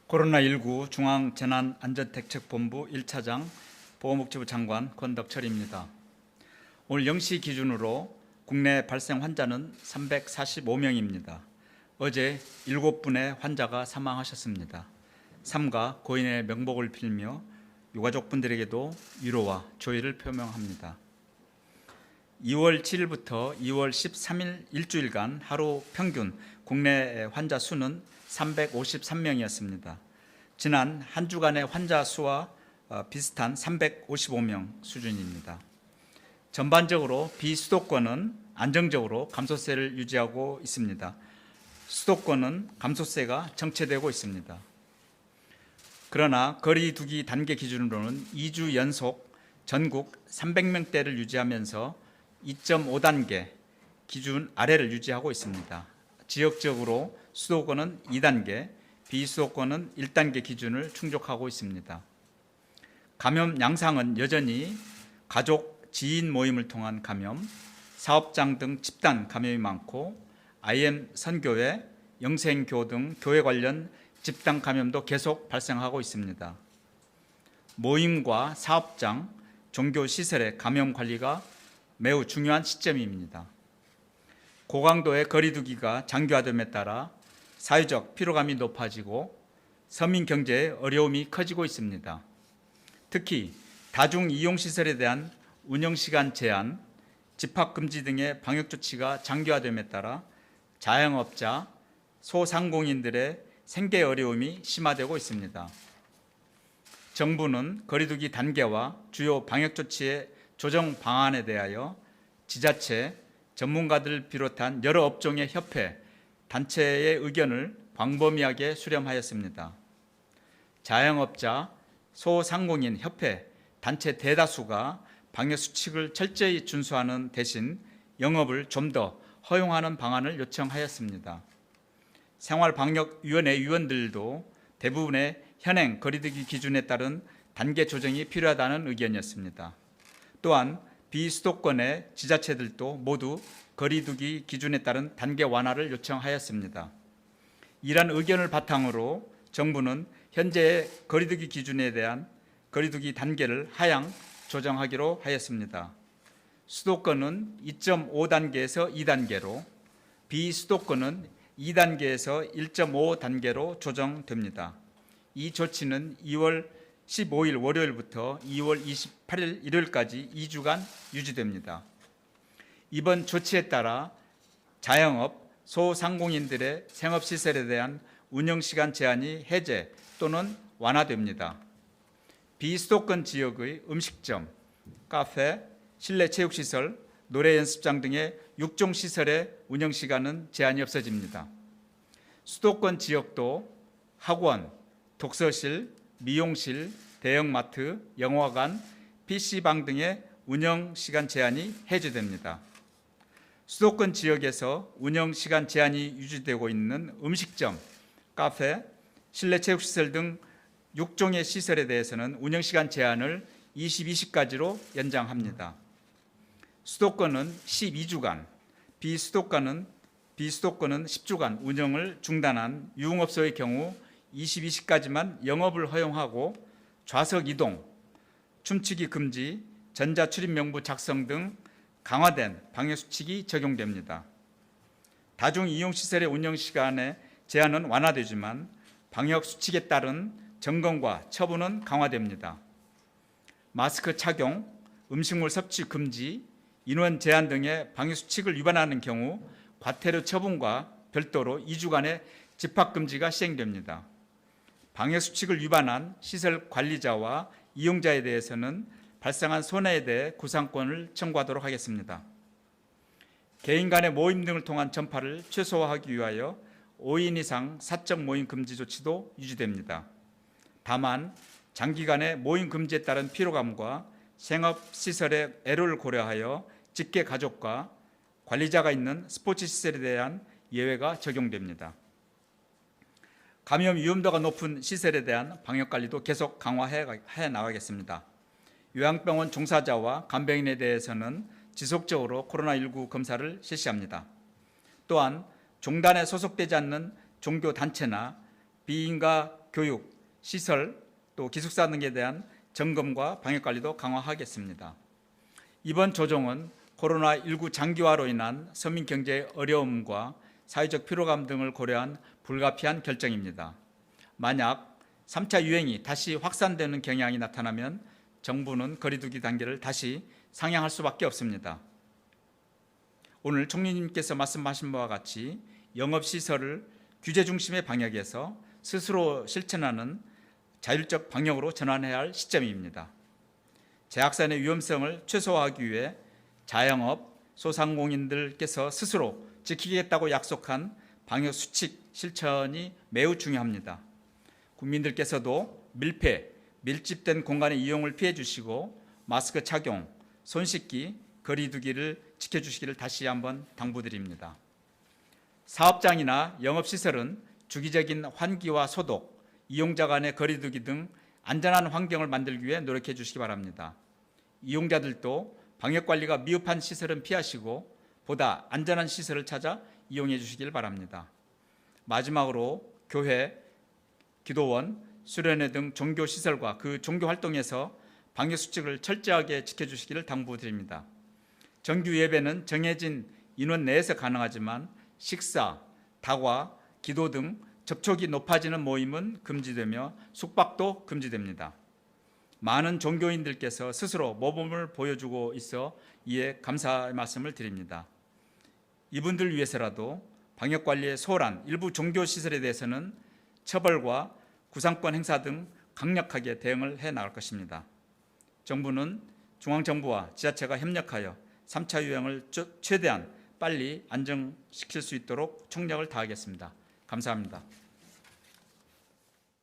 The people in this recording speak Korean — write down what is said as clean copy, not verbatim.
코로나19 중앙재난안전대책본부 1차장 보건복지부 장관 권덕철입니다. 오늘 0시 기준으로 국내 발생 환자는 345명입니다. 어제 7분의 환자가 사망하셨습니다. 삼가 고인의 명복을 빌며 유가족분들에게도 위로와 조의를 표명합니다. 2월 7일부터 2월 13일 일주일간 하루 평균 국내 환자 수는 353명이었습니다. 지난 한 주간의 환자 수와 비슷한 355명 수준입니다. 전반적으로 비수도권은 안정적으로 감소세를 유지하고 있습니다. 수도권은 감소세가 정체되고 있습니다. 그러나 거리 두기 단계 기준으로는 2주 연속 전국 300명대를 유지하면서 2.5단계 기준 아래를 유지하고 있습니다. 지역적으로 수도권은 2단계, 비수도권은 1단계 기준을 충족하고 있습니다. 감염 양상은 여전히 가족, 지인 모임을 통한 감염, 사업장 등 집단 감염이 많고 IM 선교회, 영생교 등 교회 관련 집단 감염도 계속 발생하고 있습니다. 모임과 사업장, 종교시설의 감염 관리가 매우 중요한 시점입니다. 고강도의 거리두기가 장기화됨에 따라 사회적 피로감이 높아지고 서민 경제의 어려움이 커지고 있습니다. 특히 다중이용시설에 대한 운영시간 제한, 집합금지 등의 방역조치가 장기화됨에 따라 자영업자, 소상공인들의 생계 어려움이 심화되고 있습니다. 정부는 거리두기 단계와 주요 방역조치의 조정 방안에 대하여 지자체, 전문가들을 비롯한 여러 업종의 협회, 단체의 의견을 광범위하게 수렴하였습니다. 자영업자, 소상공인 협회, 단체 대다수가 방역수칙을 철저히 준수하는 대신 영업을 좀 더 허용하는 방안을 요청하였습니다. 생활방역위원회 위원들도 대부분의 현행 거리두기 기준에 따른 단계 조정이 필요하다는 의견이었습니다. 또한 비수도권의 지자체들도 모두 거리두기 기준에 따른 단계 완화를 요청하였습니다. 이러한 의견을 바탕으로 정부는 현재의 거리두기 기준에 대한 거리두기 단계를 하향 조정하기로 하였습니다. 수도권은 2.5단계에서 2단계로, 비수도권은 2단계에서 1.5단계로 조정됩니다. 이 조치는 2월 15일 월요일부터 2월 28일 일요일까지 2주간 유지됩니다. 이번 조치에 따라 자영업, 소상공인들의 생업시설에 대한 운영시간 제한이 해제 또는 완화됩니다. 비수도권 지역의 음식점, 카페, 실내체육시설, 노래연습장 등의 6종 시설의 운영시간은 제한이 없어집니다. 수도권 지역도 학원, 독서실, 미용실, 대형마트, 영화관, PC방 등의 운영시간 제한이 해제됩니다. 수도권 지역에서 운영시간 제한이 유지되고 있는 음식점, 카페, 실내체육시설 등 6종의 시설에 대해서는 운영시간 제한을 22시까지로 연장합니다. 수도권은 12주간, 비수도권은 10주간 운영을 중단한 유흥업소의 경우 22시까지만 영업을 허용하고 좌석 이동, 춤추기 금지, 전자출입명부 작성 등 강화된 방역수칙이 적용됩니다. 다중이용시설의 운영시간의 제한은 완화되지만 방역수칙에 따른 점검과 처분은 강화됩니다. 마스크 착용, 음식물 섭취 금지, 인원 제한 등의 방역수칙을 위반하는 경우 과태료 처분과 별도로 2주간의 집합금지가 시행됩니다. 방역수칙을 위반한 시설 관리자와 이용자에 대해서는 발생한 손해에 대해 구상권을 청구하도록 하겠습니다. 개인 간의 모임 등을 통한 전파를 최소화하기 위하여 5인 이상 사적 모임 금지 조치도 유지됩니다. 다만 장기간의 모임 금지에 따른 피로감과 생업시설의 애로를 고려하여 직계 가족과 관리자가 있는 스포츠 시설에 대한 예외가 적용됩니다. 감염 위험도가 높은 시설에 대한 방역관리도 계속 강화해 나가겠습니다. 요양병원 종사자와 간병인에 대해서는 지속적으로 코로나19 검사를 실시합니다. 또한 종단에 소속되지 않는 종교단체나 비인가 교육, 시설, 또 기숙사 등에 대한 점검과 방역관리도 강화하겠습니다. 이번 조정은 코로나19 장기화로 인한 서민 경제의 어려움과 사회적 피로감 등을 고려한 불가피한 결정입니다. 만약 3차 유행이 다시 확산되는 경향이 나타나면 정부는 거리두기 단계를 다시 상향할 수밖에 없습니다. 오늘 총리님께서 말씀하신 바와 같이 영업시설을 규제 중심의 방역에서 스스로 실천하는 자율적 방역으로 전환해야 할 시점입니다. 재확산의 위험성을 최소화하기 위해 자영업, 소상공인들께서 스스로 지키겠다고 약속한 방역 수칙 실천이 매우 중요합니다. 국민들께서도 밀폐, 밀집된 공간의 이용을 피해 주시고 마스크 착용, 손 씻기, 거리 두기를 지켜주시기를 다시 한번 당부드립니다. 사업장이나 영업시설은 주기적인 환기와 소독, 이용자 간의 거리 두기 등 안전한 환경을 만들기 위해 노력해 주시기 바랍니다. 이용자들도 방역관리가 미흡한 시설은 피하시고 보다 안전한 시설을 찾아 이용해 주시길 바랍니다. 마지막으로 교회, 기도원, 수련회 등 종교시설과 그 종교활동에서 방역수칙을 철저하게 지켜주시기를 당부드립니다. 정규 예배는 정해진 인원 내에서 가능하지만 식사, 다과, 기도 등 접촉이 높아지는 모임은 금지되며 숙박도 금지됩니다. 많은 종교인들께서 스스로 모범을 보여주고 있어 이에 감사의 말씀을 드립니다. 이분들 위해서라도 방역관리에 소홀한 일부 종교시설에 대해서는 처벌과 구상권 행사 등 강력하게 대응을 해 나갈 것입니다. 정부는 중앙정부와 지자체가 협력하여 3차 유행을 최대한 빨리 안정시킬 수 있도록 총력을 다하겠습니다. 감사합니다.